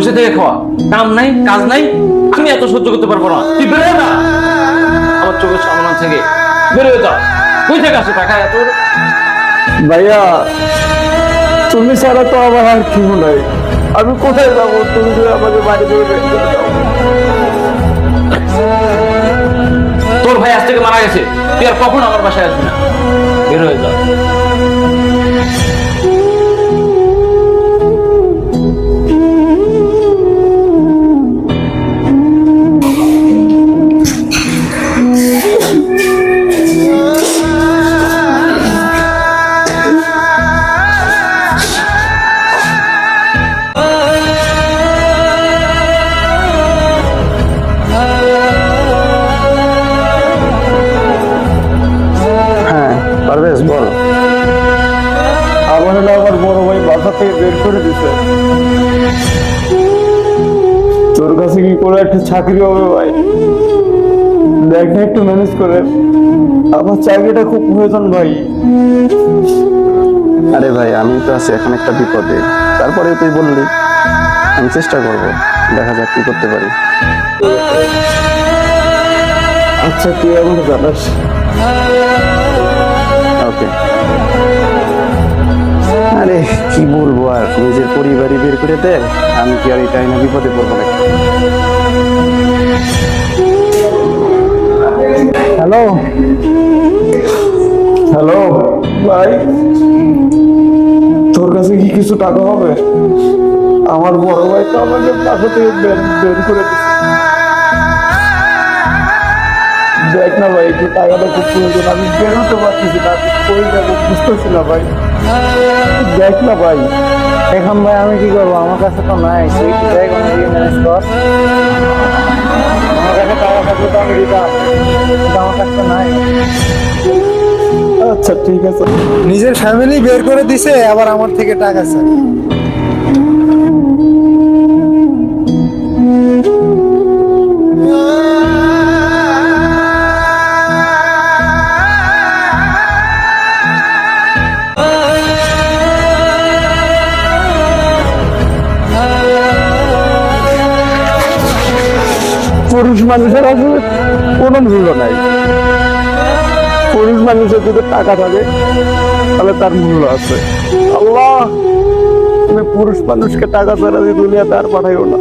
বসে থেকে খাওয়া, কাম নাই কাজ নাই, আমি এত সহ্য করতে পারবো না। তুই বেরোয় না আমার চোখের সামনে থেকে, বেরোয় যা। কই থেকে আসে টাকা এত? ভাইয়া তুমি ছাড়া তো আমার আর কেউ নাই, আমি কোথায় যাবো? তুমি যদি আমাকে বাড়ি থেকে বের করে দাও। তোর ভাই আজ থেকে মারা গেছে, তুই আর কখন আমার বাসায় আসবি না। বের হয়ে যা। হ্যাঁ পারভেজ বল। আমার হলো আমার বড় ভাই বাসা থেকে বের করে দিছে। তোর কাছে কি করে একটা চাকরি হবে ভাই? দেখ না একটু ম্যানেজ করে, আমার চাকরিটা খুব প্রয়োজন ভাই। আরে ভাই আমি তো আছি এখন একটা বিপদে, তারপরে তুই বললি, আমি চেষ্টা করব, দেখা যাক কি করতে পারি। আচ্ছা তুই আমাকে জানাস। ওকে। আরে কি বলবো আর, নিজের পরিবারই বের করে দে, আমি কি আর এটাই না বিপদে পড়বো নাকি? হ্যালো হ্যালো ভাই, তোর কাছে কি কিছু টাকা হবে? আমার বড় ভাই তো আমাকে বাসা থেকে বের করে দিচ্ছে। দেখ না ভাই, একটু টাকাটা খুব প্রয়োজন, আমি বেরোতে পারতেছি না, আমি কই যাবো বুঝতেছি না ভাই। দেখ না ভাই, এখন ভাই আমি কি করবো? আমার কাছে তো নাই, তুই কি দেখ আমাকে ম্যানেজ কর। আমার কাছে টাকা থাকলে তো আমি দিতাম, কিন্তু আমার কাছে তো নাই। আচ্ছা ঠিক আছে। নিজের ফ্যামিলি বের করে দিছে, আবার আমার থেকে টাকা চাই। পুরুষ মানুষের আসলে কোনো মূল্য নাই। পুরুষ মানুষের যদি টাকা থাকে তাহলে তার মূল্য আছে। আল্লাহ, তুমি পুরুষ মানুষকে টাকা ছাড়া দিয়ে দুনিয়াতে আর পাঠাইও না।